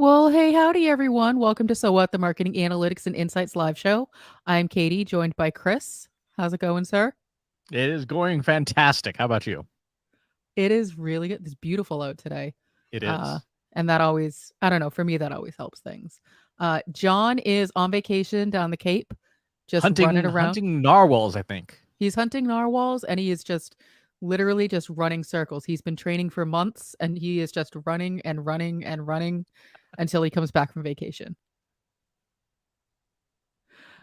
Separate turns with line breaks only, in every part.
Well, hey, howdy, everyone. Welcome to So What, the Marketing Analytics and Insights Live Show. I'm Katie, joined by Chris. How's it going, sir?
It is going fantastic. How about you?
It is really good. It's beautiful out today.
It
Uh,
is.
and that always, I don't know, for me, that always helps things. John is on vacation down the Cape, just running around.
Hunting narwhals, I think.
He's hunting narwhals and he is just literally just running circles. He's been training for months and he is just running and running and running until he comes back from vacation.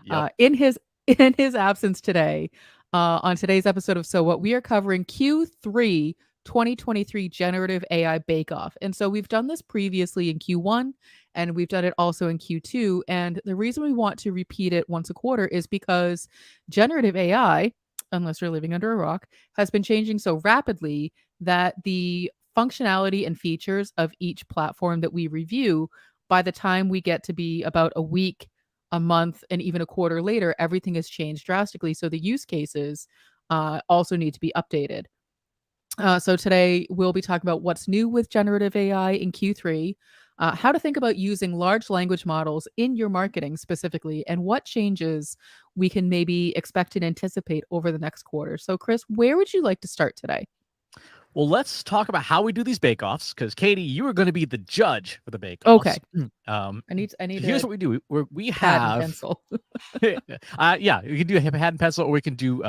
Yep.
In his in his absence today, on today's episode of So What, we are covering Q3 2023 Generative AI Bake Off. And so we've done this previously in Q1 and we've done it also in Q2. And the reason we want to repeat it once a quarter is because generative AI, unless you're living under a rock, has been changing so rapidly that the functionality and features of each platform that we review, by the time we get to be about a week, a month, and even a quarter later, everything has changed drastically. So the use cases also need to be updated. So today we'll be talking about what's new with generative AI in Q3, how to think about using large language models in your marketing specifically, and what changes we can maybe expect and anticipate over the next quarter. So, Chris, where would you like to start today?
Well, let's talk about how we do these bake-offs, because Katie, you are going to be the judge for the
Okay,
bake-offs.
I need
Here's
a
what we do. We
pad and
have,
pencil.
yeah, you can do a pad and pencil, or we can do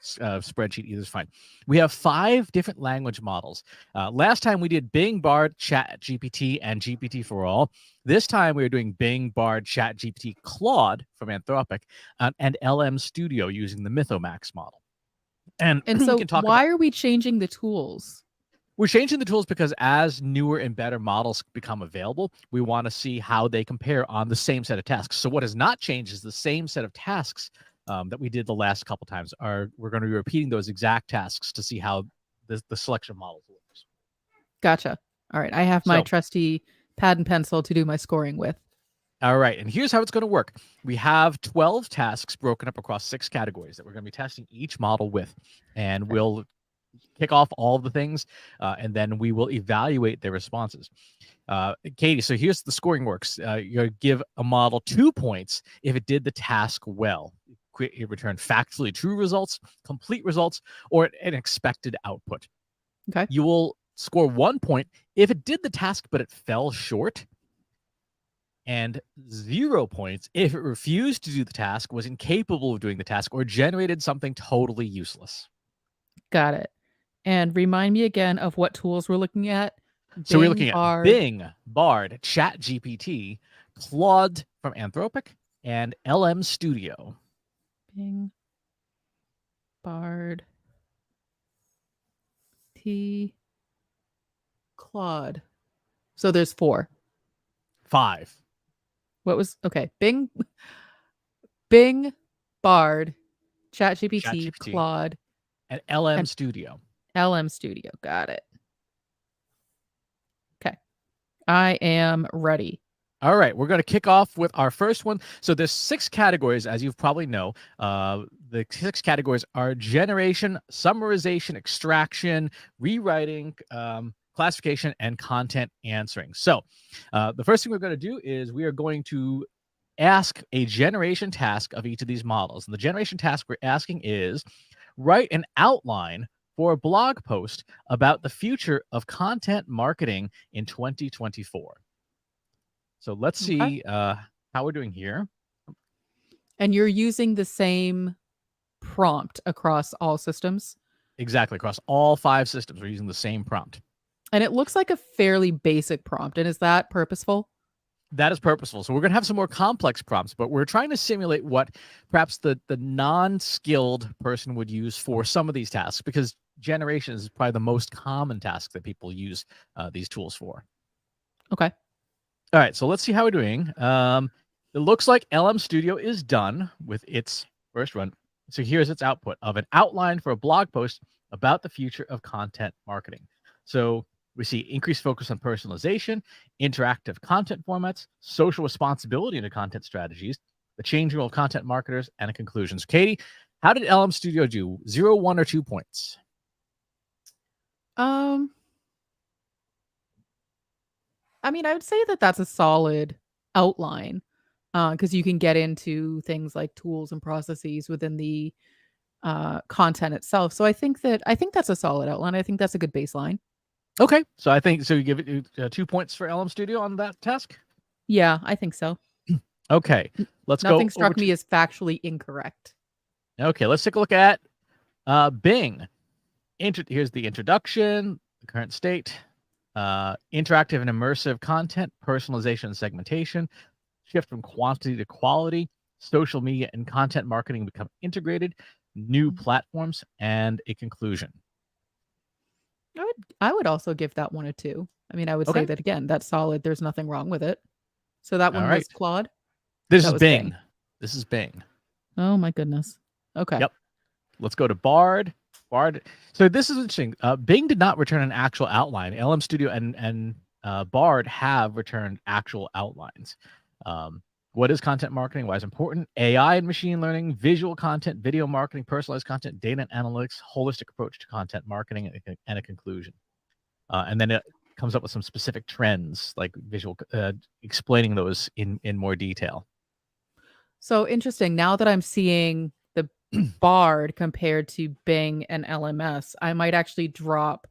spreadsheet. Either is fine. We have 5 different language models. Last time we did Bing, Bard, Chat GPT, and GPT for all. This time we are doing Bing, Bard, Chat GPT, Claude from Anthropic, and LM Studio using the Mythomax model. And
And
we
so,
can talk about,
why are we changing the tools?
we're changing the tools because as newer and better models become available, we want to see how they compare on the same set of tasks. So what has not changed is the same set of tasks that we did the last couple times. We're going to be repeating those exact tasks to see how the selection models works.
Gotcha. All right, I have my
So,
trusty pad and pencil to do my scoring with.
all right, and here's how it's going to work. We have 12 tasks broken up across 6 categories that we're going to be testing each model with, and
Okay.
we'll kick off all the things, and then we will evaluate their responses. Katie, so here's the scoring works. You're going to give a model 2 points if it did the task well. It returned factually true results, complete results, or an expected output.
Okay.
You will score 1 point if it did the task but it fell short, and 0 points if it refused to do the task, was incapable of doing the task, or generated something totally useless.
Got it. And remind me again of what tools we're looking at.
So we're
Bing,
looking at
Bard,
Bing, Bard, Chat GPT, Claude from Anthropic, and LM Studio.
Bing, Bard, T, Claude. So there's 4.
5.
What was okay? Bing, Bard,
Chat
ChatGPT,
GPT,
Claude,
and LM
and
Studio.
LM Studio. Got it. Okay. I am ready.
All right, we're going to kick off with our first one. So there's 6 categories, as you probably know. The 6 categories are generation, summarization, extraction, rewriting, classification, and content answering. So the first thing we're going to do is we are going to ask a generation task of each of these models. And the generation task we're asking is write an outline for a blog post about the future of content marketing in 2024. So let's
Okay.
see how we're doing here.
And you're using the same prompt across all systems.
Exactly. Across all 5 systems, we're using the same prompt.
And it looks like a fairly basic prompt. And is that purposeful?
That is purposeful. So we're going to have some more complex prompts, but we're trying to simulate what perhaps the non-skilled person would use for some of these tasks, because generation is probably the most common task that people use these tools for.
Okay.
All right, so let's see how we're doing. It looks like LM Studio is done with its first run. So here's its output of an outline for a blog post about the future of content marketing. So we see increased focus on personalization, interactive content formats, social responsibility into content strategies, the changing role of content marketers, and a conclusion. So Katie, how did LM Studio do? 0, 1, or 2 points?
Um I mean, I would say that that's a solid outline, because you can get into things like tools and processes within the content itself. So I think that's a solid outline. I think that's a good baseline.
Okay, so I think so. You give it 2 points for LM Studio on that task.
Yeah, I think so.
Okay, let's
Nothing
go over
struck
to.
me as factually incorrect.
Okay, let's take a look at Bing. Here's the introduction, the current state, interactive and immersive content, personalization and segmentation, shift from quantity to quality, social media and content marketing become integrated, new
Mhm.
platforms, and a conclusion.
I would also give that one a 2. I mean, I would say
Okay.
that again, that's solid. There's nothing wrong with it. So that
All
one
right.
was Claude.
This
That
is
was Bing.
Bing. This is Bing.
Oh my goodness. Okay.
Yep. Let's go to Bard. Bard. So this is interesting. Bing did not return an actual outline. LM Studio and Bard have returned actual outlines. Um, what is content marketing? Why is it important? AI and machine learning, visual content, video marketing, personalized content, data and analytics, holistic approach to content marketing, and a conclusion. And then it comes up with some specific trends, like visual, explaining those in more detail.
So interesting. Now that I'm seeing the Bard compared to Bing and LMS, I might actually drop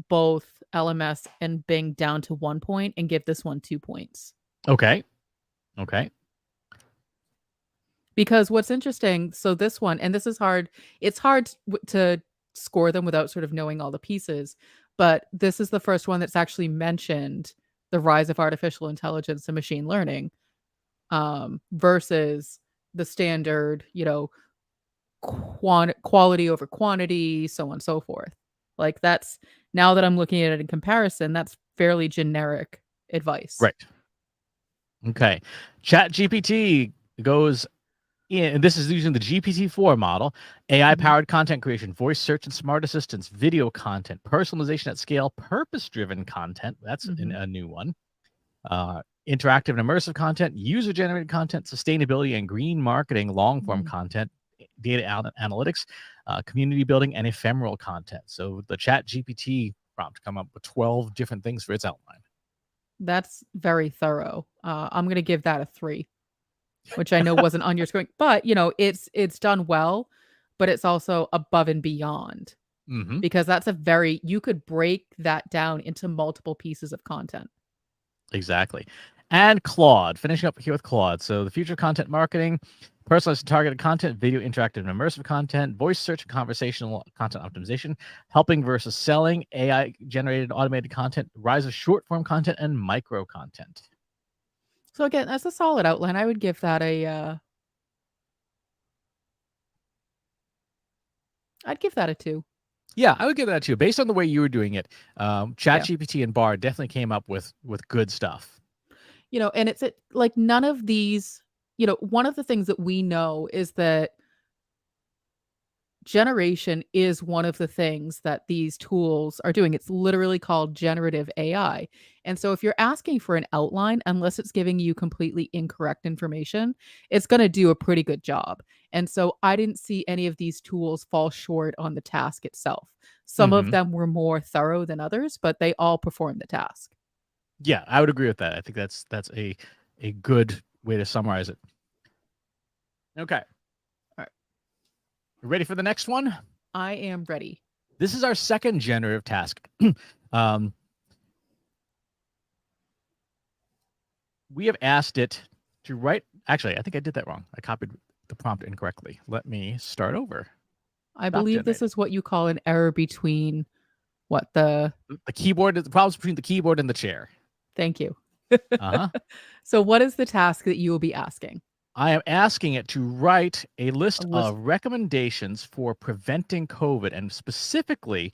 both LMS and Bing down to 1 point and give this one 2 points.
Okay. Okay.
Because what's interesting, so this one, and this is hard, it's hard to score them without sort of knowing all the pieces, but this is the first one that's actually mentioned the rise of artificial intelligence and machine learning, versus the standard, quality over quantity, so on and so forth. Like that's now that I'm looking at it in comparison, that's fairly generic advice.
Right. Okay. Chat GPT goes in, and this is using the GPT-4 model, AI
Mhm,
powered content creation, voice search and smart assistants, video content, personalization at scale, purpose driven content. That's
mhm,
a new one. Interactive and immersive content, user generated content, sustainability and green marketing, long form
mhm.
content, data analytics, community building, and ephemeral content. So the Chat GPT prompt come up with 12 different things for its outline.
That's very thorough. I'm gonna give that a 3, which I know wasn't on your screen, but, it's done well, but it's also above and beyond
Mm-hmm.
because that's a very you could break that down into multiple pieces of content.
Exactly. And Claude, finishing up here with Claude. So the future content marketing, personalized and targeted content, video interactive and immersive content, voice search and conversational content optimization, helping versus selling, AI generated automated content, rise of short form content, and micro content.
So again, that's a solid outline. I would give that I'd give that a 2.
Yeah, I would give that too. Based on the way you were doing it,
Yeah.
ChatGPT and Bard definitely came up with good stuff.
And like none of these, one of the things that we know is that generation is one of the things that these tools are doing. It's literally called generative AI. And so if you're asking for an outline, unless it's giving you completely incorrect information, it's going to do a pretty good job. And so I didn't see any of these tools fall short on the task itself. Some of
Mm-hmm.
them were more thorough than others, but they all performed the task.
Yeah, I would agree with that. I think that's a good way to summarize it. Okay.
All right.
Ready for the next one?
I am ready.
This is our second generative task. um, we have asked it to write. Actually, I think I did that wrong. I copied the prompt incorrectly. Let me start over.
I
Stop
believe this
generating.
is what you call an error between what the
The keyboard, the problems between the keyboard and the chair.
thank you.
Uh huh.
So what is the task that you will be asking?
I am asking it to write a
A
list
list.
of recommendations for preventing COVID. And specifically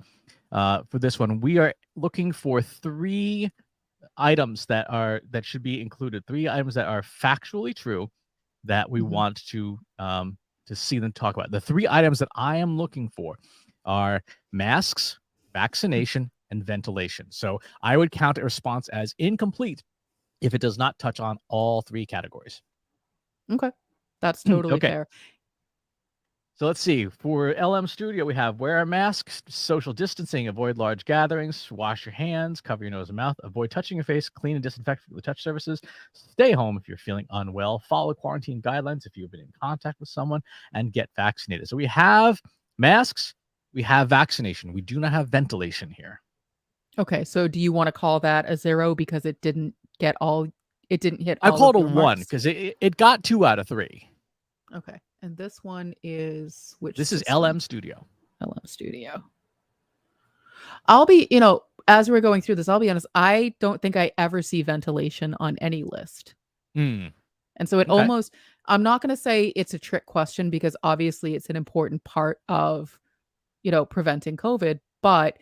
for this one, we are looking for three items that should be included, three items that are factually true that we
Mhm.
want to see them talk about. The three items that I am looking for are masks, vaccination, and ventilation. So I would count a response as incomplete if it does not touch on all three categories.
Okay. That's totally
Okay.
fair.
So let's see. For LM Studio, we have wear a mask, social distancing, avoid large gatherings, wash your hands, cover your nose and mouth, avoid touching your face, clean and disinfect with touch surfaces, stay home if you're feeling unwell, follow quarantine guidelines if you've been in contact with someone, and get vaccinated. So we have masks, we have vaccination. We do not have ventilation here.
Okay, so do you want to call that a 0 because it didn't hit all
I
of
called a
your
1
marks?
because it got 2 out of 3.
Okay. And this one is which
This is
system?
LM Studio.
LM Studio. I'll be, as we're going through this, I'll be honest, I don't think I ever see ventilation on any list.
Mm,
And so it
okay.
almost, I'm not going to say it's a trick question because obviously it's an important part of, preventing COVID, but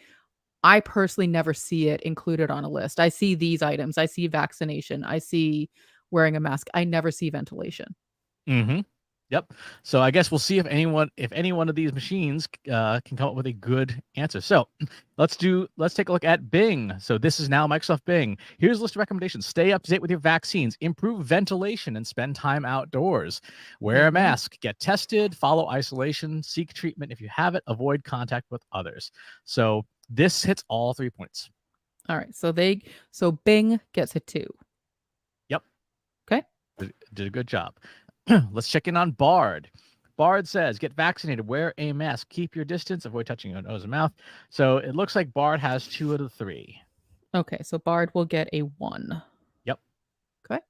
I personally never see it included on a list. I see these items. I see vaccination. I see wearing a mask. I never see ventilation.
Mm-hmm. Yep. So I guess we'll see if any one of these machines can come up with a good answer. So let's take a look at Bing. So this is now Microsoft Bing. Here's a list of recommendations. Stay up to date with your vaccines, improve ventilation, and spend time outdoors. Wear a
Mhm.
mask, get tested, follow isolation, seek treatment if you have it, avoid contact with others. So this hits all 3 points.
All right. So Bing gets a 2.
Yep.
Okay.
Did a good job. Let's check in on Bard. Bard says, get vaccinated, wear a mask, keep your distance, avoid touching your nose and mouth. So it looks like Bard has 2 out of 3.
Okay. So Bard will get a 1.
Yep.
Okay.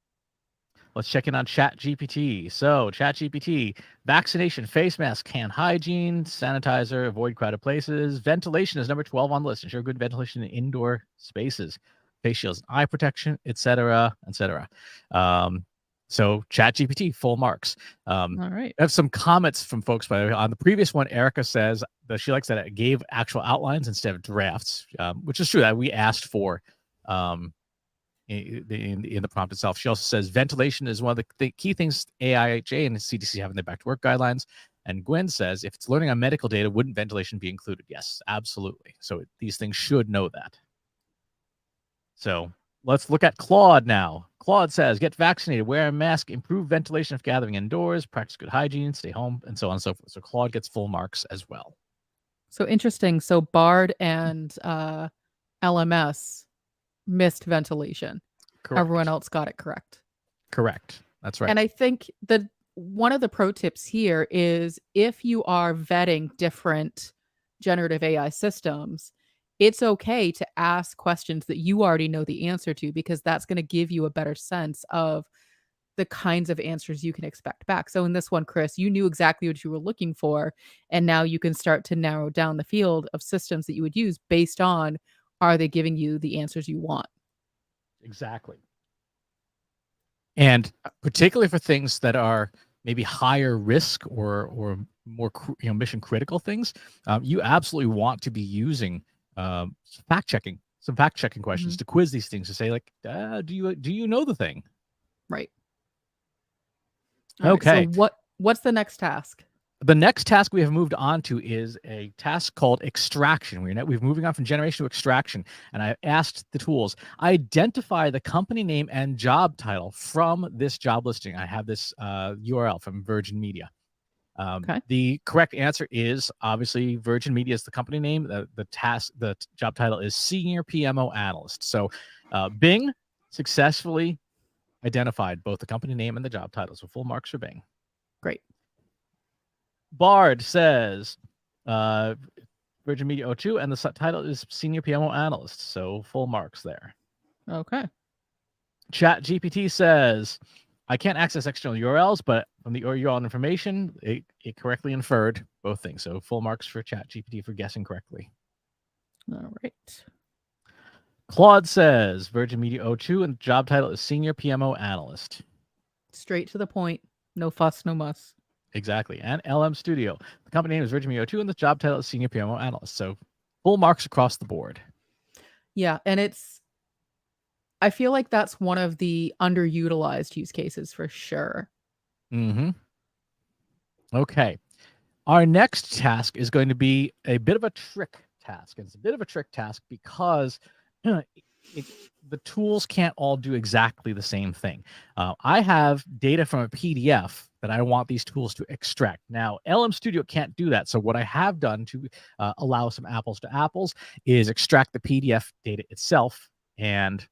Let's check in on ChatGPT. So ChatGPT, vaccination, face mask, hand hygiene, sanitizer, avoid crowded places. Ventilation is number 12 on the list. Ensure good ventilation in indoor spaces. Face shields, eye protection, etc., etc. So ChatGPT, full marks.
All right.
I have some comments from folks, by the way. On the previous one, Erica says that she likes that it gave actual outlines instead of drafts, which is true that we asked for in the prompt itself. She also says ventilation is one of the key things AIHA and the CDC have in their back to work guidelines. And Gwen says if it's learning on medical data, wouldn't ventilation be included? Yes, absolutely. So these things should know that. So let's look at Claude now. Claude says, get vaccinated, wear a mask, improve ventilation if gathering indoors, practice good hygiene, stay home, and so on and so forth. So Claude gets full marks as well.
So interesting. So Bard and LMS missed ventilation.
Correct.
Everyone else got it correct.
Correct. That's right.
And I think that one of the pro tips here is if you are vetting different generative AI systems, it's okay to ask questions that you already know the answer to because that's going to give you a better sense of the kinds of answers you can expect back. So in this one, Chris, you knew exactly what you were looking for. And now you can start to narrow down the field of systems that you would use based on are they giving you the answers you want?
Exactly. And particularly for things that are maybe higher risk or more mission critical things, you absolutely want to be using some fact checking questions to quiz these things to say like, do you know the thing?
Right. All
okay.
Right, so what's the next task?
The next task we have moved on to is a task called extraction. We've moving on from generation to extraction. And I asked the tools, identify the company name and job title from this job listing. I have this URL from Virgin Media.
Okay.
The correct answer is obviously Virgin Media is the company name. The job title is Senior PMO Analyst. So Bing successfully identified both the company name and the job title. So full marks for Bing.
Great.
Bard says Virgin Media O2, and the title is Senior PMO Analyst. So full marks there.
Okay.
Chat GPT says, I can't access external URLs, but from the URL information, it correctly inferred both things. So full marks for Chat GPT for guessing correctly.
All right.
Claude says Virgin Media O2, and the job title is Senior PMO Analyst.
Straight to the point. No fuss, no muss.
Exactly. And LM Studio. The company name is Virgin Media O2, and the job title is Senior PMO Analyst. So full marks across the board.
Yeah. And I feel like that's one of the underutilized use cases for sure.
Mm-hmm. Okay. Our next task is going to be a bit of a trick task. And it's a bit of a trick task because the tools can't all do exactly the same thing. I have data from a PDF that I want these tools to extract. Now, LM Studio can't do that. So what I have done to allow some apples to apples is extract the PDF data itself and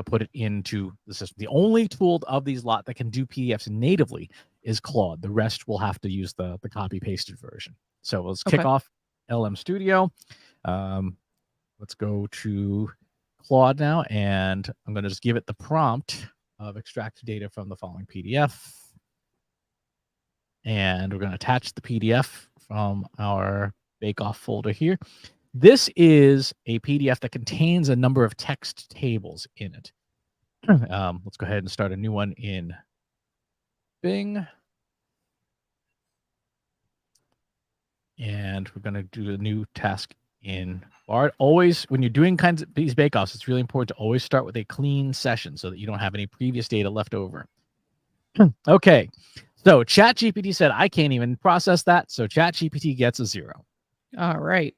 put it into the system. The only tool of these lot that can do PDFs natively is Claude. The rest will have to use the copy pasted version. So let's kick off LM Studio. Let's go to Claude now, and I'm going to just give it the prompt of extract data from the following PDF. And we're going to attach the PDF from our bake-off folder here. This is a PDF that contains a number of text tables in it. Let's go ahead and start a new one in Bing. And we're going to do a new task in Bard. Always, when you're doing kinds of these bake-offs, it's really important to always start with a clean session so that you don't have any previous data left over. Okay, so ChatGPT said, I can't even process that, so ChatGPT gets a 0.
All right.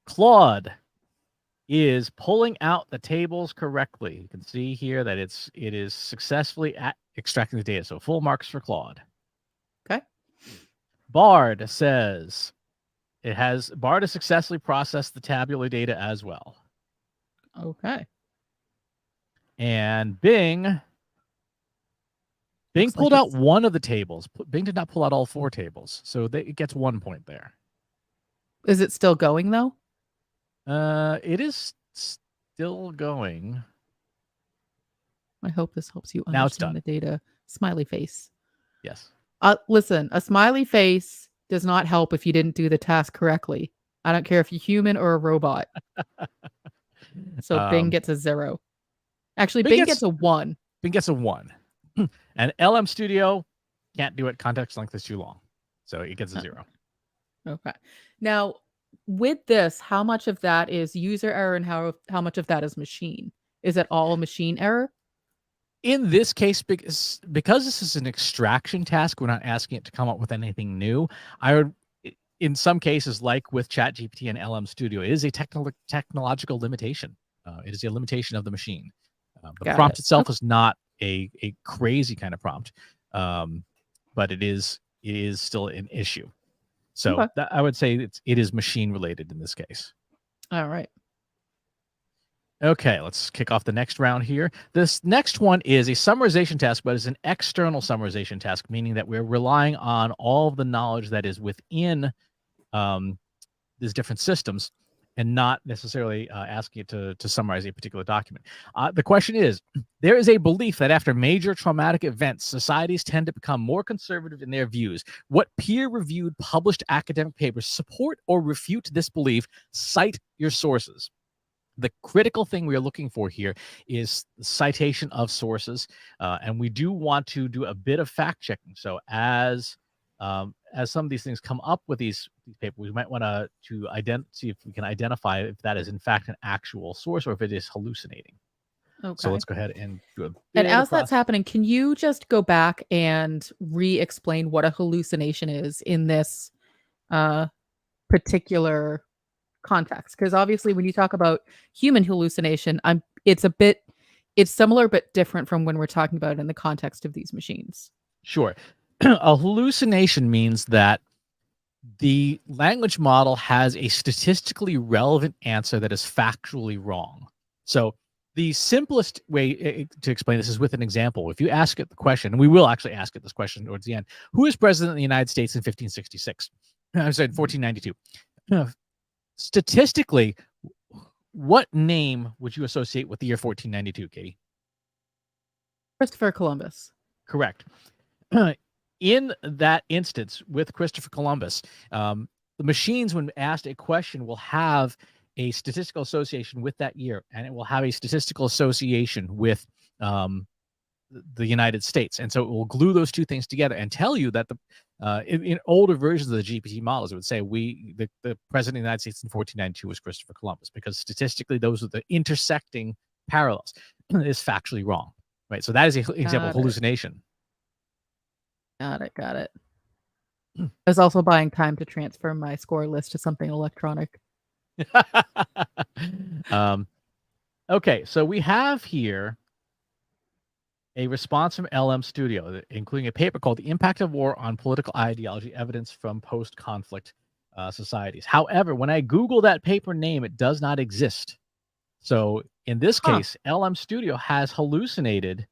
Claude is pulling out the tables correctly. You can see here that it is successfully extracting the data, so full marks for Claude.
Okay.
Bard says Bard has successfully processed the tabular data as well.
Okay.
And Bing pulled out one of the tables. Bing did not pull out all 4 tables, so it gets 1 point there.
Is it still going though?
It is still going.
I hope this helps you
Now it's done.
understand the data. Smiley face.
Yes.
Listen, a smiley face does not help if you didn't do the task correctly. I don't care if you're human or a robot. So Bing gets a 0. Actually, Bing gets a 1.
Bing gets a 1. And LM Studio can't do it. Context length is too long. So it gets a 0.
Okay. Now, with this, how much of that is user error and how much of that is machine? Is it all machine error?
In this case, because this is an extraction task, we're not asking it to come up with anything new. I would, in some cases, like with ChatGPT and LM Studio, it is a technological limitation. It is a limitation of the machine. The prompt itself is not a crazy kind of prompt, but it is still an issue. So I would say it is machine related in this case.
All right.
Okay, let's kick off the next round here. This next one is a summarization task, but it's an external summarization task, meaning that we're relying on all of the knowledge that is within these different systems and not necessarily asking it to summarize a particular document. The question is, there is a belief that after major traumatic events, societies tend to become more conservative in their views. What peer-reviewed published academic papers support or refute this belief? Cite your sources. The critical thing we are looking for here is citation of sources, and we do want to do a bit of fact checking. So as some of these things come up with these papers, we might want to see if we can identify if that is in fact an actual source or if it is hallucinating. Okay. So let's go ahead and do a bit
And as that's happening, can you just go back and re-explain what a hallucination is in this particular context? Because obviously when you talk about human hallucination, it's similar but different from when we're talking about it in the context of these machines.
Sure. A hallucination means that the language model has a statistically relevant answer that is factually wrong. So the simplest way to explain this is with an example. If you ask it the question, and we will actually ask it this question towards the end, who is president of the United States in 1566? I'm sorry, 1492. Statistically, what name would you associate with the year 1492, Katie?
Christopher Columbus.
Correct. In that instance with Christopher Columbus, the machines, when asked a question, will have a statistical association with that year, and it will have a statistical association with the United States. And so it will glue those two things together and tell you that in older versions of the GPT models, it would say the president of the United States in 1492 was Christopher Columbus, because statistically those are the intersecting parallels. Is factually wrong, right? So that is an example of hallucination.
Got it. I was also buying time to transfer my score list to something electronic.
Okay, so we have here A response from LM Studio, including a paper called The Impact of War on Political Ideology, Evidence from Post-Conflict Societies. However, when I Google that paper name, it does not exist. So in this
Huh.
case, LM Studio has hallucinated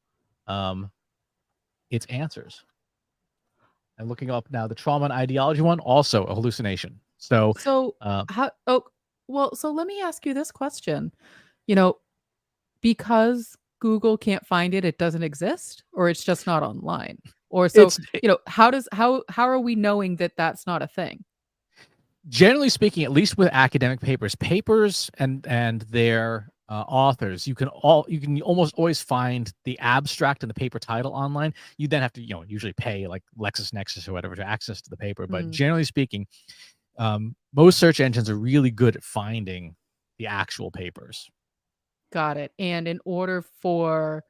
its answers. And looking up now, the trauma and ideology one, also a hallucination. So,
So
uh,
how oh well, so let me ask you this question. You know, because Google can't find it, it doesn't exist, or it's just not online? Or so,
it's
how are we knowing that that's not a thing?
generally speaking, at least with academic papers and their authors, you can almost always find the abstract and the paper title online. You then have to usually pay like LexisNexis or whatever to access to the paper. But
Hmm,
generally speaking, most search engines are really good at finding the actual papers.
got it. And in order for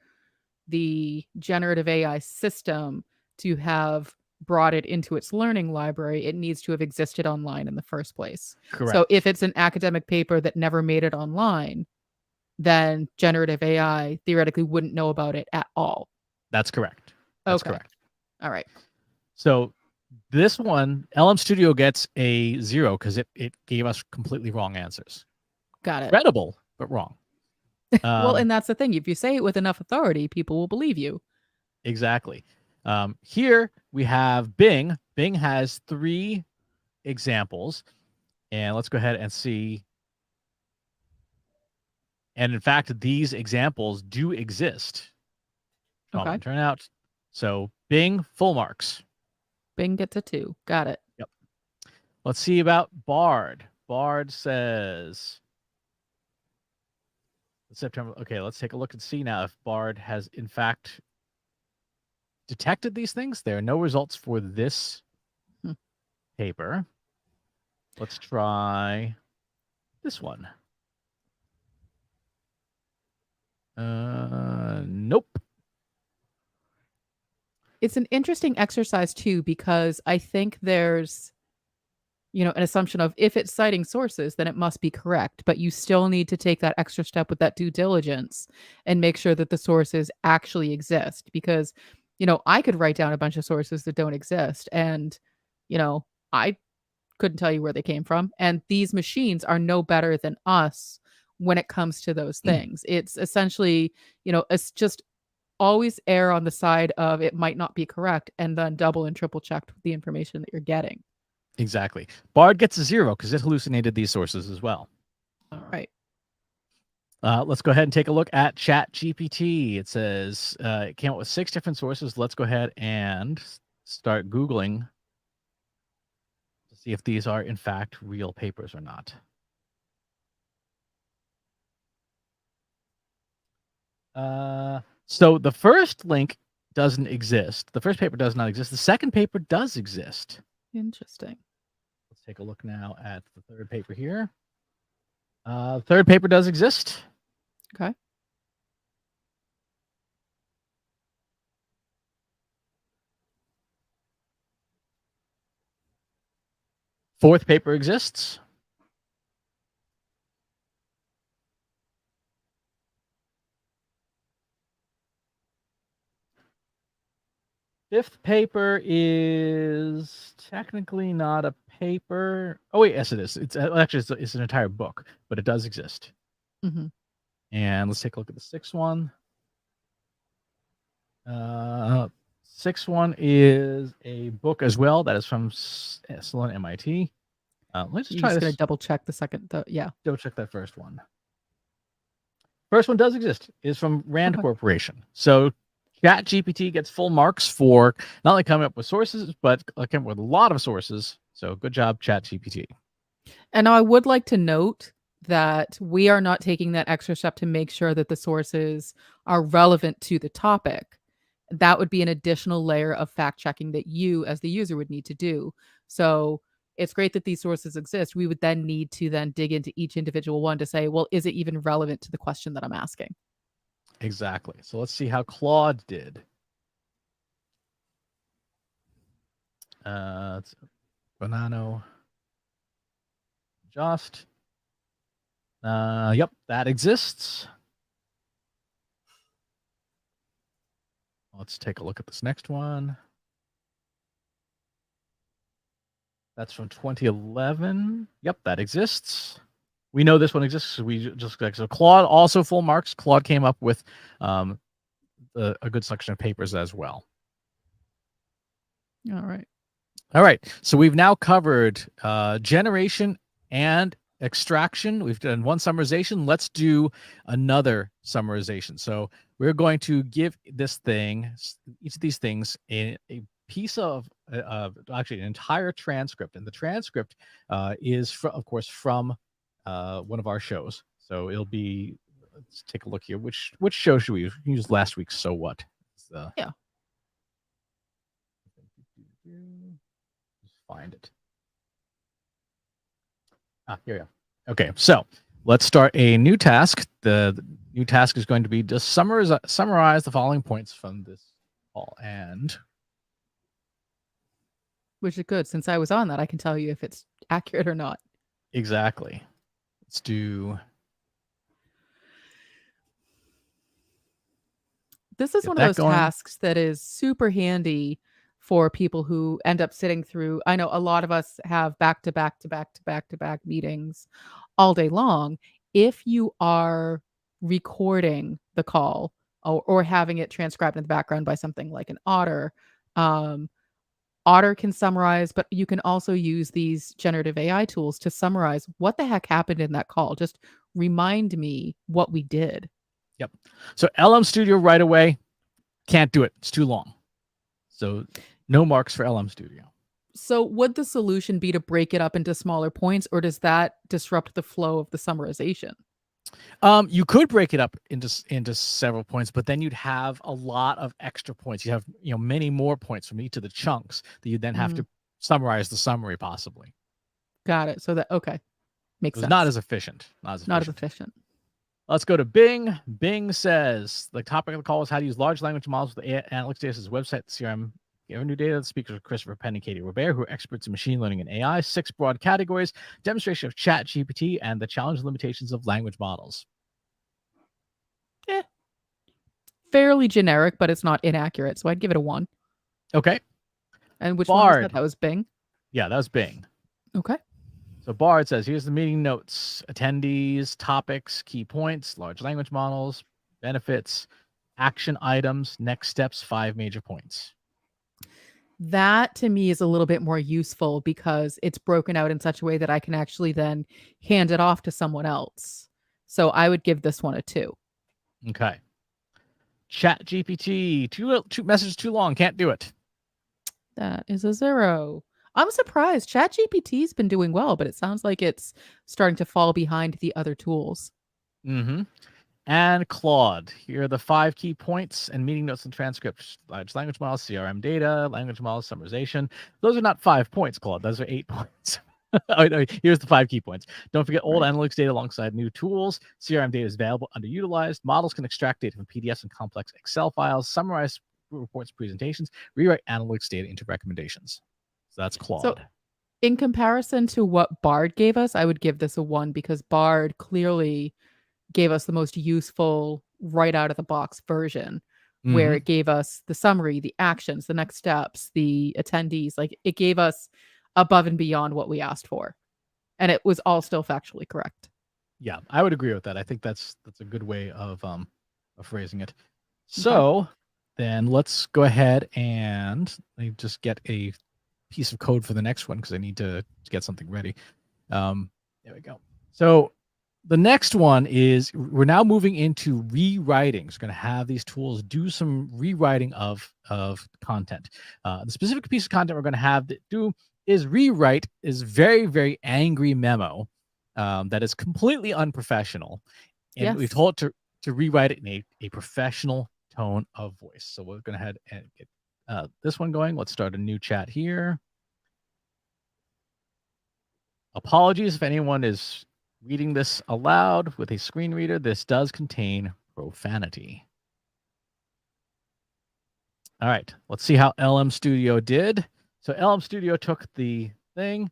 the generative AI system to have brought it into its learning library, it needs to have existed online in the first place. So if
Correct.
it's an academic paper that never made it online, then generative AI theoretically wouldn't know about it at all.
That's correct. That's
Okay.
correct.
All right.
So this one, LM Studio gets a 0 because it gave us completely wrong answers.
Got it.
Credible, but wrong.
Well,
Um,
and that's the thing. If you say it with enough authority, people will believe you.
exactly. Here we have Bing. Bing has 3 examples, and let's go ahead and see. And in fact, these examples do exist. Trauma
Okay.
and turnout. So Bing, full marks.
Bing gets a 2. Got it.
Yep. Let's see about Bard. Bard says September. Okay, let's take a look and see now if Bard has in fact detected these things. There are no results for this
Hmm.
paper. Let's try this one. Nope.
It's an interesting exercise too, because I think there's, an assumption of if it's citing sources, then it must be correct. But you still need to take that extra step with that due diligence and make sure that the sources actually exist. Because, I could write down a bunch of sources that don't exist. And, I couldn't tell you where they came from. And these machines are no better than us when it comes to those things. It's essentially, it's just always err on the side of it might not be correct and then double and triple checked the information that you're getting.
Exactly. Bard gets a 0 because it hallucinated these sources as well.
All right.
Let's go ahead and take a look at Chat GPT. It says it came up with 6 different sources. Let's go ahead and start Googling to see if these are in fact real papers or not. So the first link doesn't exist. The first paper does not exist. The second paper does exist.
Interesting.
Let's take a look now at the third paper here. Third paper does exist.
Okay.
Fourth paper exists. Fifth paper is technically not a paper. Oh wait, yes it is. It's actually it's an entire book, but it does exist.
Hmm.
And let's take a look at the sixth one. Sixth one is a book as well. That is from Sloan MIT. Let's just
You're
try
just gonna
this.
double check the second, yeah.
Double check that first one. First one does exist. Is from Rand
Okay.
Corporation. So Chat GPT gets full marks for not only coming up with sources, but coming up with a lot of sources. So good job, Chat GPT.
And now I would like to note that we are not taking that extra step to make sure that the sources are relevant to the topic. That would be an additional layer of fact checking that you, as the user, would need to do. So it's great that these sources exist. We would then need to then dig into each individual one to say, well, is it even relevant to the question that I'm asking?
Exactly. So let's see how Claude did. It's Bonanno. Just. Yep, that exists. Let's take a look at this next one. That's from 2011. Yep, that exists. We know this one exists. We just so Claude also full marks. Claude came up with a good selection of papers as well.
All right.
All right. So we've now covered generation and extraction. We've done one summarization. Let's do another summarization. So we're going to give this thing, each of these things, a piece of actually an entire transcript. And the transcript is, of course, from one of our shows. So it'll be, let's take a look here. Which show should we use? We can use last week's So What?
Yeah.
Find it. Here we go. Okay, so let's start a new task. The new task is going to be just summarize the following points from this call. And
Which is good. Since I was on that, I can tell you if it's accurate or not.
exactly. Let's do.
This is one of those tasks that is super handy for people who end up sitting through. I know a lot of us have back to back to back to back to back meetings all day long. If you are recording the call or having it transcribed in the background by something like an Otter, Otter can summarize, but you can also use these generative AI tools to summarize what the heck happened in that call. Just remind me what we did.
Yep. So LM Studio right away can't do it. It's too long. So no marks for LM Studio.
So would the solution be to break it up into smaller points, or does that disrupt the flow of the summarization?
You could break it up into several points, but then you'd have a lot of extra points. You have many more points from each of the chunks that you then have to summarize the summary possibly.
Got it. So that makes sense.
Not as efficient.
Not as efficient.
Let's go to Bing. Bing says the topic of the call is how to use large language models with analytics data's website, CRM. Given new data, the speakers are Christopher Penn and Katie Robert, who are experts in machine learning and AI. 6 broad categories: demonstration of Chat GPT and the challenge and limitations of language models.
Fairly generic, but it's not inaccurate. So I'd give it a 1.
Okay.
And which one was that? That was Bing?
Yeah, that was Bing.
Okay.
So Bard says, here's the meeting notes: attendees, topics, key points, large language models, benefits, action items, next steps, 5 major points.
That to me is a little bit more useful because it's broken out in such a way that I can actually then hand it off to someone else. So I would give this one a 2.
Okay. Chat GPT, two messages too long, can't do it.
That is a 0. I'm surprised. Chat GPT's been doing well, but it sounds like it's starting to fall behind the other tools.
Mm-hmm. And Claude, here are the 5 key points and meeting notes and transcripts: large language models, CRM data, language models, summarization. Those are not 5 points, Claude. Those are 8 points. Oh, no, here's the 5 key points. Don't forget old analytics data alongside new tools. CRM data is valuable, underutilized. Models can extract data from PDFs and complex Excel files, summarize reports, presentations, rewrite analytics data into recommendations. So that's Claude.
So in comparison to what Bard gave us, I would give this a 1 because Bard clearly gave us the most useful right out of the box version, where it gave us the summary, the actions, the next steps, the attendees. Like it gave us above and beyond what we asked for, and it was all still factually correct.
Yeah, I would agree with that. I think that's a good way of phrasing it. So then let's go ahead and let me just get a piece of code for the next one because I need to get something ready. There we go. So the next one is we're now moving into rewriting. So we're going to have these tools do some rewriting of content. The specific piece of content we're going to have to do is rewrite is very, very angry memo that is completely unprofessional. And we've told it to rewrite it in a professional tone of voice. So we're going to head and get this one going. Let's start a new chat here. Apologies if anyone is reading this aloud with a screen reader. This does contain profanity. All right, let's see how LM Studio did. So LM Studio took the thing. It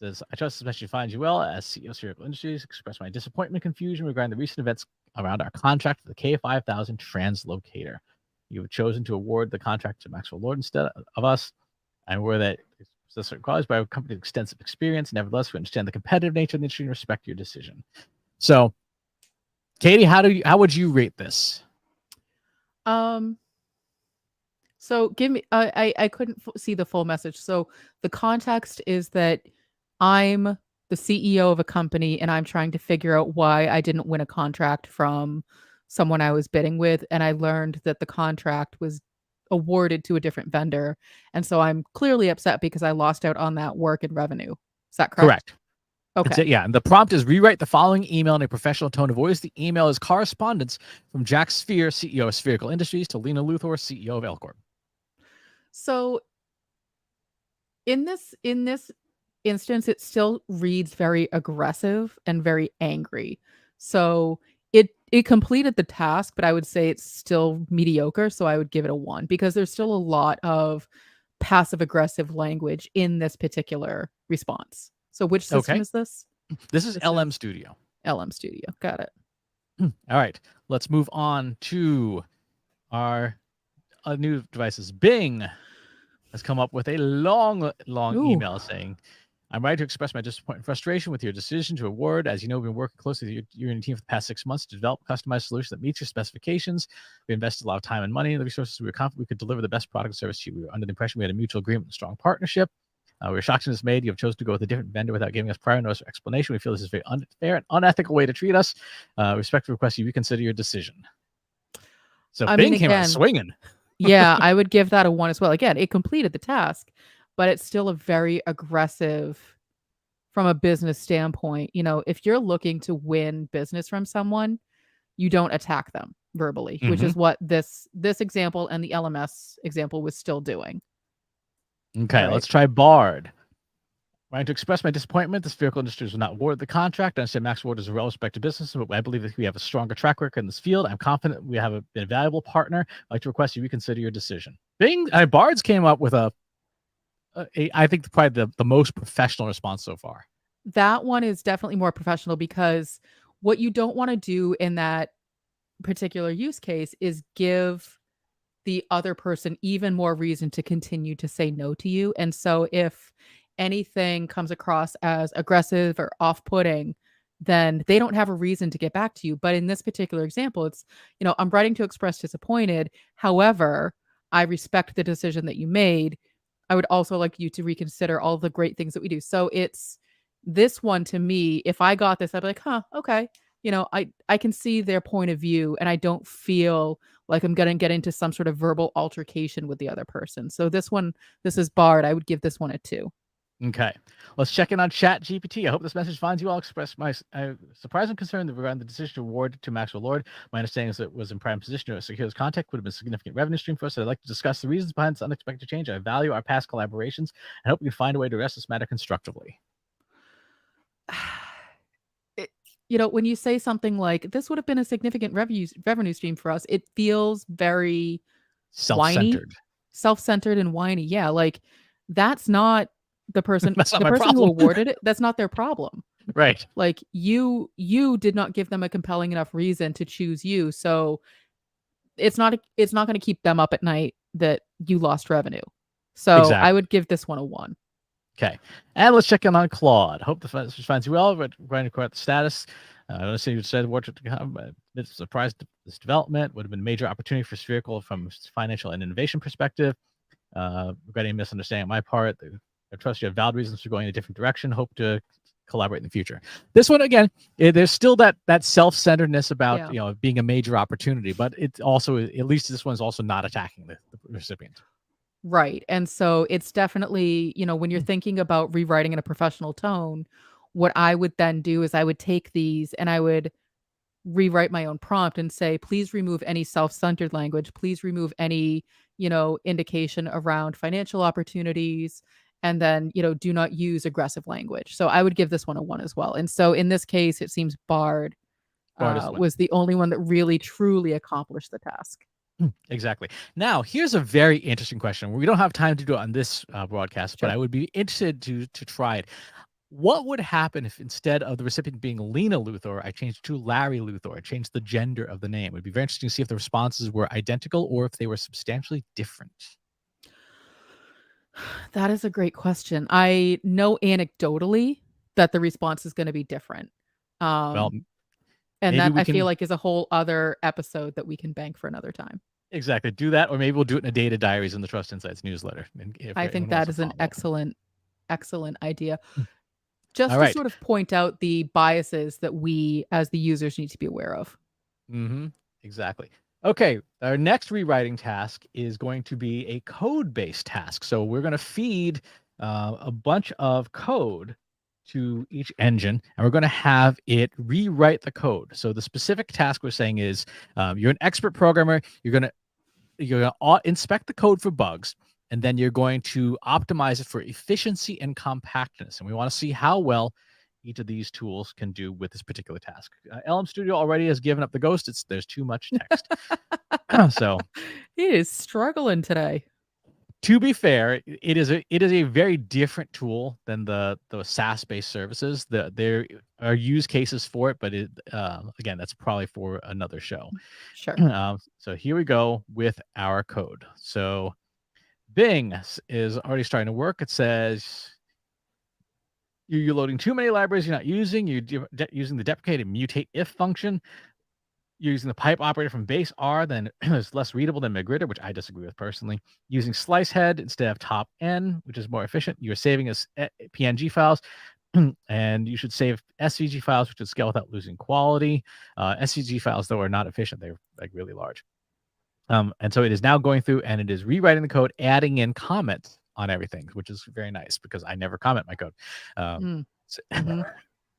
says, I trust this message finds you well. As CEO of Spherical Industries, express my disappointment and confusion regarding the recent events around our contract for the K5000 translocator. You have chosen to award the contract to Maxwell Lord instead of us. I'm aware that it's certain qualities by a company with extensive experience. Nevertheless, we understand the competitive nature of the industry and respect your decision. So, Katie, how would you rate this?
Um, so give me I couldn't see the full message. So the context is that I'm the CEO of a company and I'm trying to figure out why I didn't win a contract from someone I was bidding with, and I learned that the contract was awarded to a different vendor. And so I'm clearly upset because I lost out on that work and revenue. Is that correct?
Correct. That's
Okay.
it. Yeah. And the prompt is rewrite the following email in a professional tone of voice. The email is correspondence from Jack Sphere, CEO of Spherical Industries, to Lena Luthor, CEO of Elcorp.
So in this instance, it still reads very aggressive and very angry. So it completed the task, but I would say it's still mediocre. So I would give it a 1 because there's still a lot of passive aggressive language in this particular response. So which system
Okay.
is this?
This is
This
LM
is
Studio.
LM Studio. Got it.
All right. Let's move on to our new devices. Bing has come up with a long
Ooh.
email saying, I'm writing to express my disappointment and frustration with your decision to award. As you know, we've been working closely with you and your team for the past 6 months to develop a customized solution that meets your specifications. We invested a lot of time and money in the resources. We were confident we could deliver the best product and service to you. We were under the impression we had a mutual agreement and strong partnership. We were shocked when this made. You have chosen to go with a different vendor without giving us prior notice or explanation. We feel this is a very unfair and unethical way to treat us. Respectfully request you reconsider your decision. So
I mean,
Bing came out
again,
swinging.
yeah, I would give that a 1 as well. Again, it completed the task, but it's still a very aggressive from a business standpoint. If you're looking to win business from someone, you don't attack them verbally, which
Mm-hmm.
is what this example and the LMS example was still doing. All
Okay,
right.
let's try Bard. Trying to express my disappointment, this vehicle industry was not awarded the contract. I understand Max Ward is a well-respected business, but I believe that we have a stronger track record in this field. I'm confident we have been a valuable partner. I'd like to request you reconsider your decision. Bards came up with I think probably the most professional response so far.
That one is definitely more professional because what you don't want to do in that particular use case is give the other person even more reason to continue to say no to you. And so if anything comes across as aggressive or off-putting, then they don't have a reason to get back to you. But in this particular example, it's, I'm writing to express disappointed. However, I respect the decision that you made. I would also like you to reconsider all the great things that we do. So it's this one to me, if I got this, I'd be like, huh, okay. I can see their point of view and I don't feel like I'm going to get into some sort of verbal altercation with the other person. So this is Bard. I would give this one a 2.
Okay, let's check in on Chat GPT. I hope this message finds you. I'll express my surprise and concern regarding the decision to award to Maxwell Lord. My understanding is that it was in prime position to secure this contact, would have been a significant revenue stream for us. I'd like to discuss the reasons behind this unexpected change. I value our past collaborations and hope we can find a way to address this matter constructively.
When you say something like this would have been a significant revenue stream for us, it feels very whiny,
Self-centered.
self-centered and whiny. Yeah, like that's not the person
That's not
the
my
person who
problem.
awarded it, that's not their problem.
Right.
Like you did not give them a compelling enough reason to choose you. So it's not going to keep them up at night that you lost revenue. So I
Exactly.
would give this one a 1.
Okay. And let's check in on Claude. Hope the message finds you well. We're going to correct the status. I don't see you said what to come. It's surprised this development would have been a major opportunity for Spherical from a financial and innovation perspective. Regretting misunderstanding on my part. I trust you have valid reasons for going in a different direction. Hope to collaborate in the future. This one again, there's still that self-centeredness about being a major opportunity, but it also, at least this one's also not attacking the recipient.
Right. And so it's definitely, when you're thinking about rewriting in a professional tone, what I would then do is I would take these and I would rewrite my own prompt and say, please remove any self-centered language. Please remove any, indication around financial opportunities. And then, do not use aggressive language. So I would give this one a 1 as well. And so in this case, it seems Bard was the only one that really truly accomplished the task.
Exactly. Now, here's a very interesting question. We don't have time to do it on this broadcast,
Sure.
but I would be interested to try it. what would happen if instead of the recipient being Lena Luthor, I changed to Larry Luthor? I changed the gender of the name. It would be very interesting to see if the responses were identical or if they were substantially different.
That is a great question. I know anecdotally that the response is gonna be different.
Well,
Um, and
maybe
that
we
I feel
can
like is a whole other episode that we can bank for another time.
exactly do that, or maybe we'll do it in a Data Diaries in the Trust Insights newsletter, and if
I think
anyone wants
that
to
is an
follow.
excellent, excellent idea.
All
Just to
right.
sort of point out the biases that we as the users need to be aware of.
Mm-hmm. Exactly. Okay, our next rewriting task is going to be a code-based task. So we're going to feed a bunch of code to each engine, and we're going to have it rewrite the code. So the specific task we're saying is, you're an expert programmer. You're going to inspect the code for bugs, and then you're going to optimize it for efficiency and compactness. And we want to see how well each of these tools can do with this particular task. LM Studio already has given up the ghost. There's too much text. So
It is struggling today.
to be fair, it is a very different tool than the SaaS based services. There are use cases for it, but again, that's probably for another show.
Sure.
So here we go with our code. So Bing is already starting to work. It says you're loading too many libraries you're not using. You're using the deprecated mutate if function. You're using the pipe operator from base R, then it's less readable than Magritter, which I disagree with personally. Using slice head instead of top N, which is more efficient. You're saving as PNG files, and you should save SVG files, which would scale without losing quality. SVG files, though, are not efficient. They're like really large. And so it is now going through and it is rewriting the code, adding in comments on everything, which is very nice because I never comment my code.
Mm.
So-
Mhm.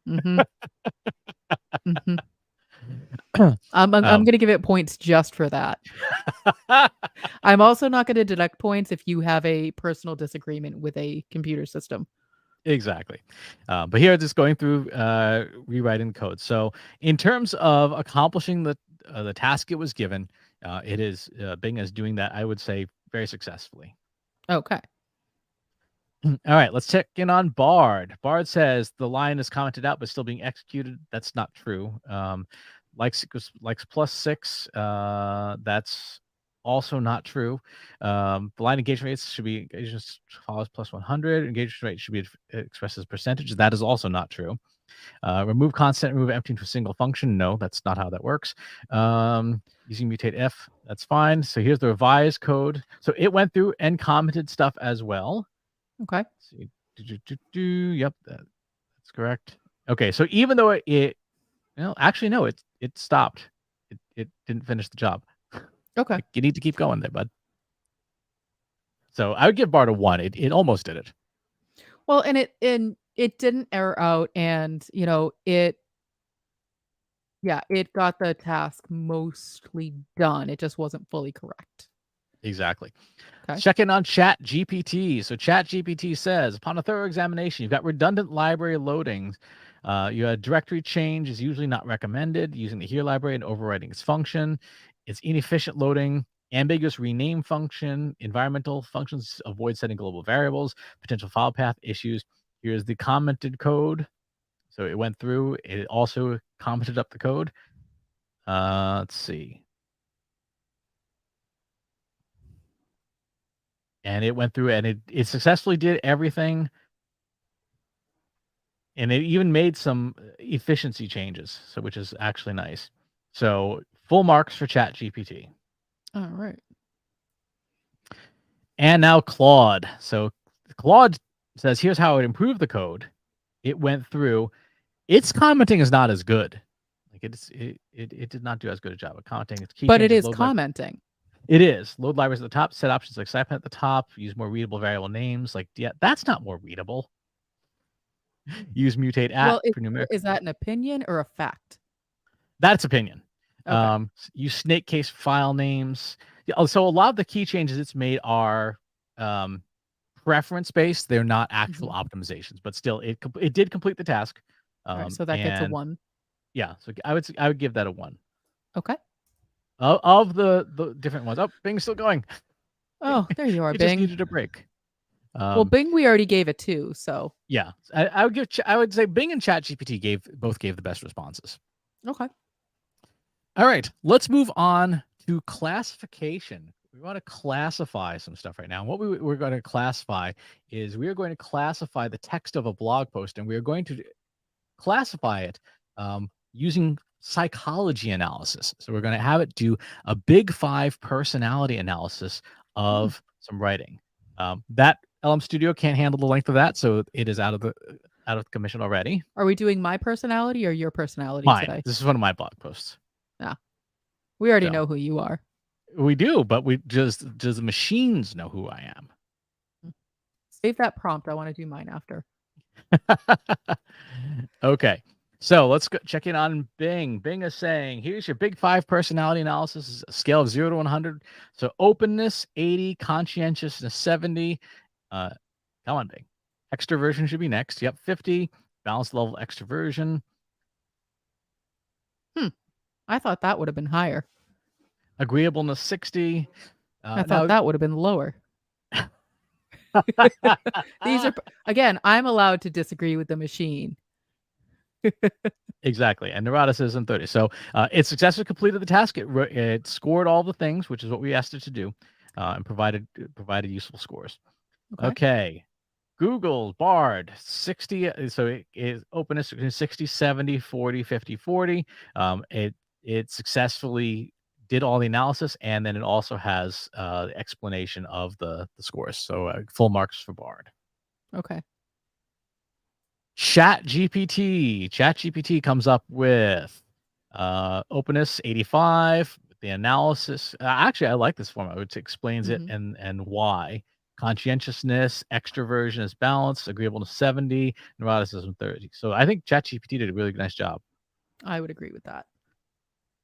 Mhm. Mhm. I'm
um,
gonna give it points just for that. I'm also not gonna deduct points if you have a personal disagreement with a computer system.
exactly. But here, just going through rewriting code. So, in terms of accomplishing the task it was given, it is Bing is doing that. I would say very successfully.
Okay.
All right, let's check in on Bard. Bard says the line is commented out but still being executed. That's not true. Likes plus 6. That's also not true. The line engagement rates should be engagement follows plus 100. Engagement rate should be expressed as percentage. That is also not true. Remove constant, remove empty into a single function. No, that's not how that works. Using mutate F, that's fine. So here's the revised code. So it went through and commented stuff as well.
Okay.
See. Yep, that's correct. Okay, so even though actually no, it stopped. It didn't finish the job.
Okay.
Like, you need to keep going there, bud. So I would give Bart a 1. It almost did it.
Well, and it didn't error out and, it got the task mostly done. It just wasn't fully correct.
Exactly.
Okay.
Check in on Chat GPT. So Chat GPT says, upon a thorough examination, you've got redundant library loadings. Your directory change is usually not recommended. Using the here library and overriding its function. It's inefficient loading, ambiguous rename function, environmental functions, avoid setting global variables, potential file path issues. Here's the commented code. So it went through. It also commented up the code. Let's see. And it went through and it successfully did everything. And it even made some efficiency changes, so which is actually nice. So full marks for Chat GPT.
All right.
And now Claude. So Claude says, here's how it improved the code. It went through. Its commenting is not as good. Like it did not do as good a job of commenting. Its key
But it
changes
is
load
commenting.
It is. Load libraries at the top, set options like sidepen at the top, use more readable variable names. Like, yeah, that's not more readable. Use mutate at
Well, is
for numeric.
is that an opinion or a fact?
That's opinion.
Okay.
Use snake case file names. Yeah, so a lot of the key changes it's made are preference based. They're not actual
Mhm.
optimizations, but still, it did complete the task.
All right, so that gets a
And
1.
yeah, so I would give that a 1.
Okay.
Of the different ones. Oh, Bing's still going.
Oh, there you are,
It just
Bing.
needed a break.
Well,
Um,
Bing, we already gave it 2, so
yeah, I would I would say Bing and ChatGPT both gave the best responses.
okay.
All right, let's move on to classification. We want to classify some stuff right now. What we're going to classify is we are going to classify the text of a blog post, and we are going to classify it using psychology analysis. So we're going to have it do a big 5 personality analysis
Hmm.
of some writing. That LM Studio can't handle the length of that, so it is out of commission already.
Are we doing my personality or your personality
Mine.
today?
This is one of my blog posts.
Yeah, we already
So
know who you are.
we do, but we just does the machines know who I am?
Save that prompt. I want to do mine after.
Okay. So let's go check in on Bing. Bing is saying, here's your big 5 personality analysis, a scale of 0 to 100. So openness, 80, conscientiousness, 70. Come on, Bing. Extroversion should be next. Yep, 50. Balance level extroversion.
I thought that would have been higher.
Agreeableness, 60.
I thought
Now,
that would have been lower. These are, again, I'm allowed to disagree with the machine.
exactly. And neuroticism, 30. So it successfully completed the task. It scored all the things, which is what we asked it to do, and provided useful scores.
Okay.
Okay. Google Bard 60. So it is openness 60, 70, 40, 50, 40. It successfully did all the analysis, and then it also has the explanation of the scores. So full marks for Bard.
Okay.
ChatGPT comes up with openness 85. The analysis. Actually, I like this format, which explains it
Hmm.
and why. Conscientiousness, extroversion is balanced, agreeableness 70, neuroticism 30. So I think ChatGPT did a really nice job.
I would agree with that.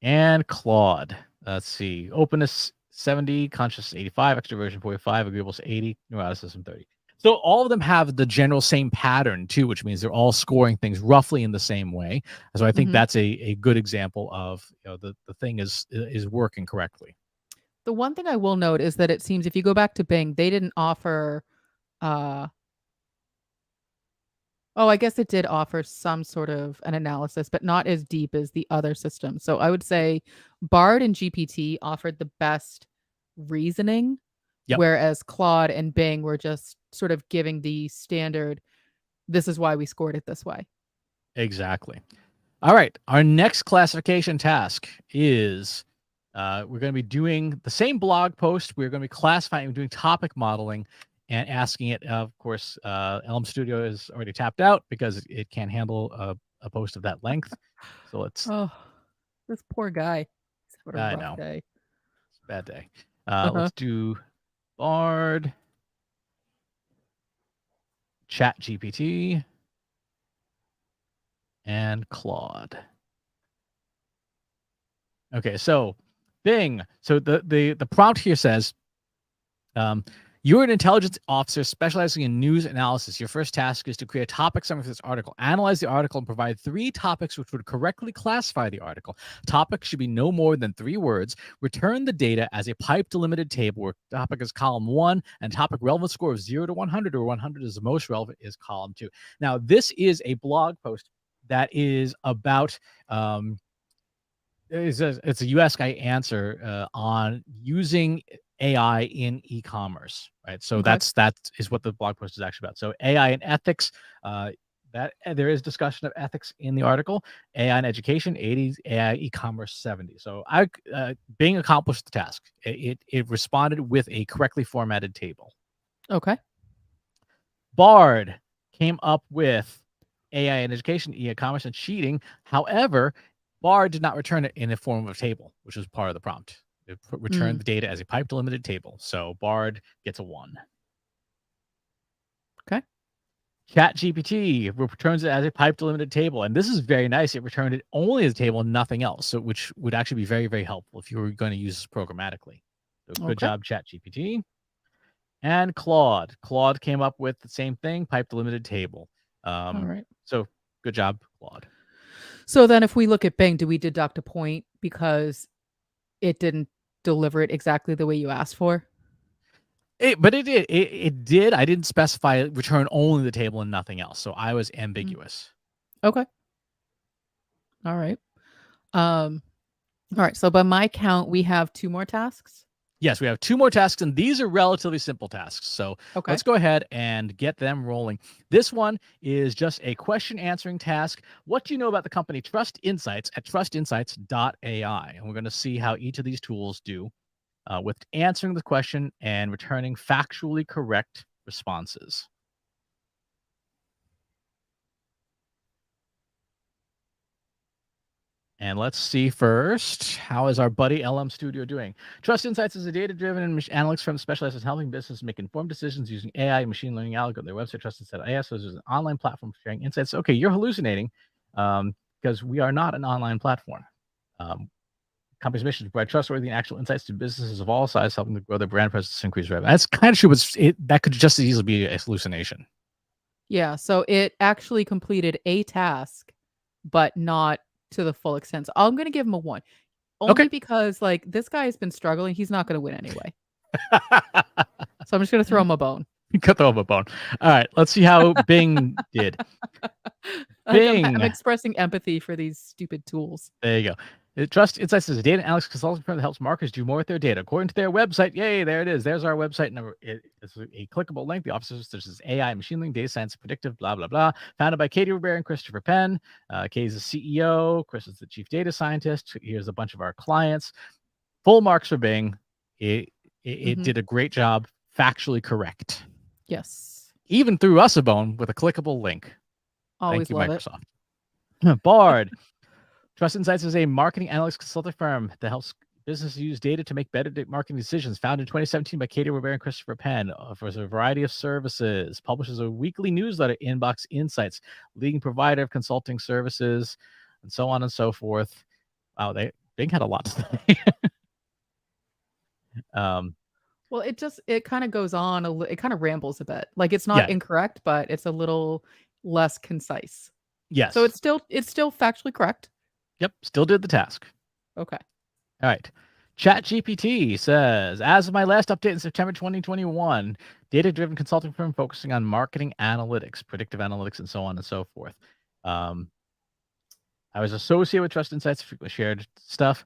And Claude. Let's see. Openness 70, conscious 85, extroversion 45, agreeableness 80, neuroticism 30. So all of them have the general same pattern too, which means they're all scoring things roughly in the same way. So I think
Hmm.
that's a good example of the thing is working correctly.
The one thing I will note is that it seems if you go back to Bing, they didn't offer uh oh, I guess it did offer some sort of an analysis, but not as deep as the other systems. So I would say Bard and GPT offered the best reasoning,
Yep,
whereas Claude and Bing were just sort of giving the standard, this is why we scored it this way.
exactly. All right. Our next classification task is we're going to be doing the same blog post. We're going to be classifying, doing topic modeling, and asking it. Of course, Elm Studio is already tapped out because it can't handle a post of that length. So let's.
Oh, this poor guy. He's having a
I
rough
know
day.
it's a bad day.
Uh-huh.
Let's do Bard, Chat GPT, and Claude. Okay, so Bing. So the prompt here says, you're an intelligence officer specializing in news analysis. Your first task is to create a topic summary for this article. Analyze the article and provide 3 topics which would correctly classify the article. Topic should be no more than 3 words. Return the data as a pipe delimited table where topic is column 1 and topic relevant score of 0 to 100, or 100 is the most relevant, is column 2. Now, this is a blog post that is about it's a US guy answer on using AI in e-commerce, right? So
Okay.
that is what the blog post is actually about. So AI and ethics, that there is discussion of ethics in the article. AI and education, 80s, AI e-commerce, 70. So Bing accomplished the task. It responded with a correctly formatted table.
Okay.
Bard came up with AI in education, e-commerce, and cheating. However, Bard did not return it in the form of a table, which was part of the prompt. It returned
Mm.
the data as a pipe delimited table. So Bard gets a 1.
Okay.
ChatGPT returns it as a pipe delimited table. And this is very nice. It returned it only as a table and nothing else. So which would actually be very, very helpful if you were going to use this programmatically. So good
Okay.
job, ChatGPT. And Claude. Claude came up with the same thing, pipe delimited table.
All right.
So good job, Claude.
So then if we look at Bing, do we deduct a point because it didn't deliver it exactly the way you asked for?
It did. I didn't specify return only the table and nothing else, so I was
Mm.
ambiguous.
Okay. All right. Um, all right. So by my count, we have 2 more tasks.
Yes, we have 2 more tasks, and these are relatively simple tasks. So
Okay.
let's go ahead and get them rolling. This one is just a question answering task. What do you know about the company Trust Insights at trustinsights.ai? And we're going to see how each of these tools do with answering the question and returning factually correct responses. And let's see first, how is our buddy LM Studio doing? Trust Insights is a data-driven and analytics firm specialized in helping businesses make informed decisions using AI and machine learning algorithms. Their website, Trust Insights AI, is an online platform for sharing insights. Okay, you're hallucinating because we are not an online platform. Company's mission is to provide trustworthy and actual insights to businesses of all sizes, helping to grow their brand presence and increase revenue. That's kind of true, but that could just as easily be a hallucination.
Yeah, so it actually completed a task, but not to the full extent. So I'm gonna give him a 1,
Okay.
only because, like, this guy has been struggling, he's not gonna win anyway. So I'm just gonna throw him a bone.
Cut the a bone. All right, let's see how Bing did.
Like, I'm
Bing.
expressing empathy for these stupid tools.
There you go. Trust Insights is a data analytics consulting firm that helps marketers do more with their data. According to their website, yay, there it is. There's our website number. It's a clickable link. The officers, there's AI, machine learning, data science, predictive, blah, blah, blah. Founded by Katie Rivera and Christopher Penn. Katie's the CEO. Chris is the chief data scientist. Here's a bunch of our clients. Full marks for Bing. It did a great job, factually correct.
Yes.
Even threw us a bone with a clickable link. Thank
Always
you,
love it.
Microsoft. Bard. Trust Insights is a marketing analytics consulting firm that helps businesses use data to make better marketing decisions. Founded in 2017 by Katie Rivera and Christopher Penn, offers a variety of services, publishes a weekly newsletter, Inbox Insights, leading provider of consulting services, and so on and so forth. Wow, Bing had a lot to say.
Well, it kinda goes on it kinda rambles a bit. Like, it's not
Yeah.
incorrect, but it's a little less concise. So
Yes.
it's still factually correct.
Yep. Still did the task.
Okay.
All right. ChatGPT says, as of my last update in September 2021, data-driven consulting firm focusing on marketing analytics, predictive analytics, and so on and so forth. I was associated with Trust Insights, frequently shared stuff.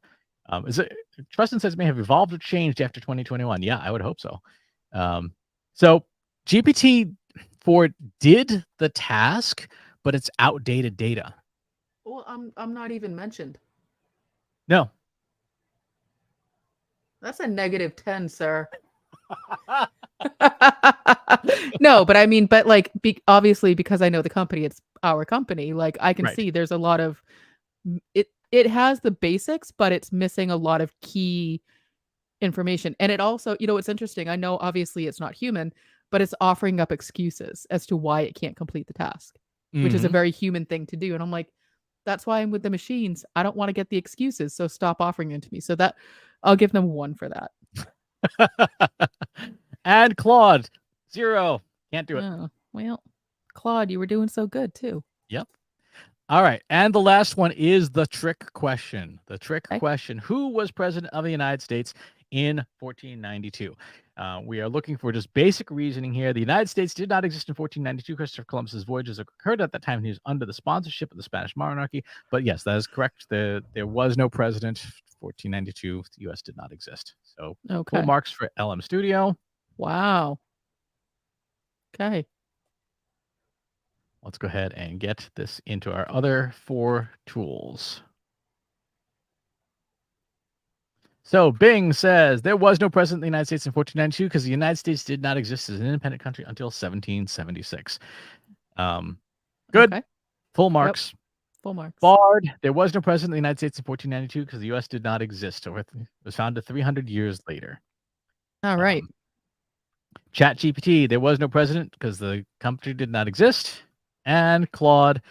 Trust Insights may have evolved or changed after 2021? Yeah, I would hope so. So GPT-4 did the task, but it's outdated data.
Well, I'm not even mentioned.
No.
That's a -10, sir. No, but I mean, but like, obviously, because I know the company, it's our company. Like, I can
Right.
see there's a lot of it has the basics, but it's missing a lot of key information. And it also, it's interesting. I know obviously it's not human, but it's offering up excuses as to why it can't complete the task, which is a
Mm-hmm.
very human thing to do. And I'm like, that's why I'm with the machines. I don't want to get the excuses, so stop offering them to me. So that I'll give them 1 for that.
And Claude, 0. Can't do it.
Oh, well, Claude, you were doing so good too.
Yep. All right. And the last one is the trick question. The trick
Okay.
question. Who was president of the United States in 1492? We are looking for just basic reasoning here. The United States did not exist in 1492. Christopher Columbus's voyages occurred at that time. He was under the sponsorship of the Spanish monarchy. But yes, that is correct. There was no president. 1492, the U.S. did not exist. So full
Okay.
marks for LM Studio.
Wow. Okay.
Let's go ahead and get this into our other 4 tools. So Bing says there was no president of the United States in 1492 because the United States did not exist as an independent country until 1776. Good.
Okay.
Full
Yep.
marks.
Full marks.
Bard, there was no president of the United States in 1492 because the U.S. did not exist. Or it was founded 300 years later.
All right.
ChatGPT, there was no president because the country did not exist. And Claude,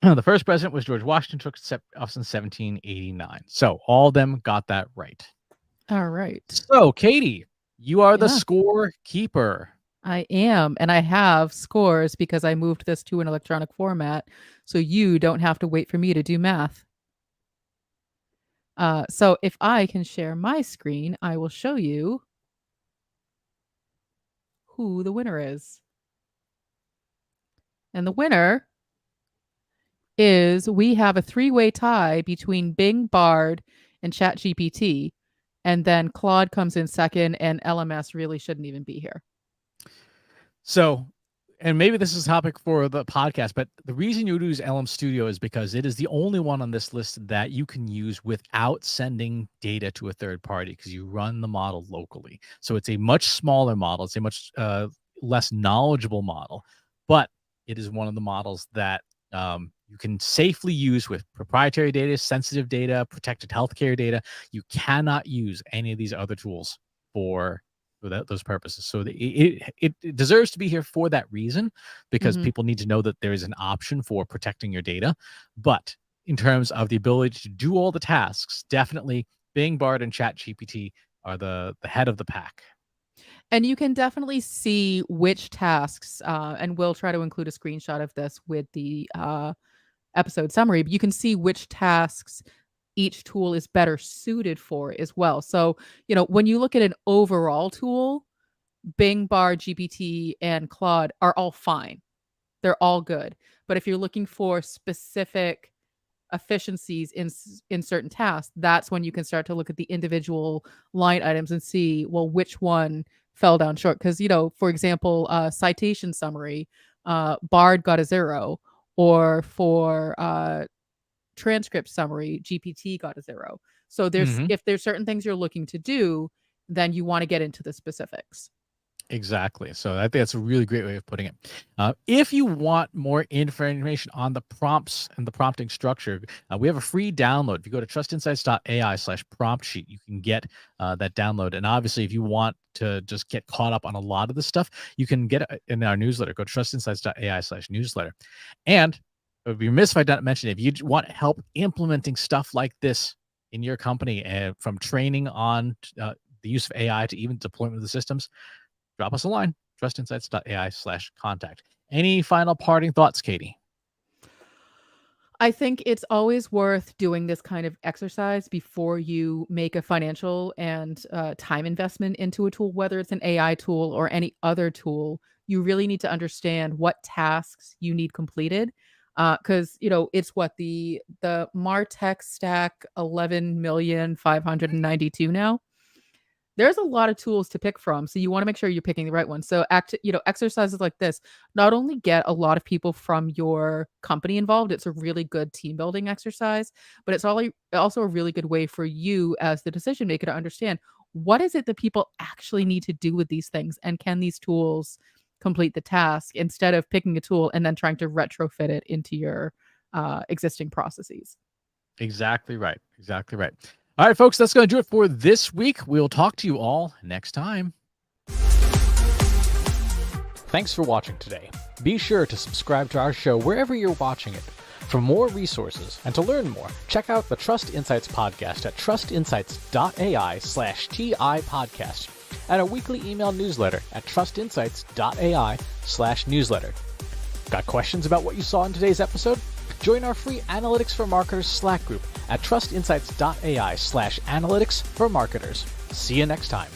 the first president was George Washington, took office in 1789. So all of them got that right.
All right.
So, Katie, you are the
Yeah.
score keeper.
I am, and I have scores because I moved this to an electronic format, so you don't have to wait for me to do math. So if I can share my screen, I will show you who the winner is. And the winner is we have a 3-way tie between Bing, Bard, and ChatGPT. And then Claude comes in second, and LMS really shouldn't even be here.
So, and maybe this is a topic for the podcast, but the reason you would use LM Studio is because it is the only one on this list that you can use without sending data to a third party, because you run the model locally. So it's a much smaller model. It's a much less knowledgeable model, but it is one of the models that you can safely use with proprietary data, sensitive data, protected healthcare data. You cannot use any of these other tools for those purposes. So it deserves to be here for that reason, because people need to know that there is an option for protecting your data. But in terms of the ability to do all the tasks, definitely Bing, Bard, and ChatGPT are the head of the pack.
And you can definitely see which tasks, and we'll try to include a screenshot of this with the episode summary, but you can see which tasks each tool is better suited for as well. So, when you look at an overall tool, Bing, Bard, GPT, and Claude are all fine. They're all good. But if you're looking for specific efficiencies in certain tasks, that's when you can start to look at the individual line items and see, well, which one fell down short. Because, for example, citation summary, Bard got a 0, or for transcript summary, GPT got a 0. So if there's certain things you're looking to do, then you want to get into the specifics.
Exactly. So I think that's a really great way of putting it. If you want more information on the prompts and the prompting structure, we have a free download. If you go to trustinsights.ai/prompt sheet, you can get that download. And obviously, if you want to just get caught up on a lot of this stuff, you can get it in our newsletter. Go to trustinsights.ai/newsletter. And it would be remiss if I didn't mention, if you want help implementing stuff like this in your company, from training on the use of AI to even deployment of the systems, drop us a line, trustinsights.ai/contact. Any final parting thoughts, Katie?
I think it's always worth doing this kind of exercise before you make a financial and time investment into a tool, whether it's an AI tool or any other tool. You really need to understand what tasks you need completed. Because it's what the Martech stack 11,592 now. There's a lot of tools to pick from, so you want to make sure you're picking the right one. So exercises like this not only get a lot of people from your company involved, it's a really good team building exercise, but it's also a really good way for you as the decision maker to understand, what is it that people actually need to do with these things, and can these tools complete the task, instead of picking a tool and then trying to retrofit it into your existing processes.
Exactly right. Exactly right. All right, folks, that's going to do it for this week. We'll talk to you all next time. Thanks for watching today. Be sure to subscribe to our show wherever you're watching it. For more resources and to learn more, check out the Trust Insights podcast at trustinsights.ai/TI podcast, and our weekly email newsletter at trustinsights.ai/newsletter. Got questions about what you saw in today's episode? Join our free Analytics for Marketers Slack group at trustinsights.ai/analytics for marketers. See you next time.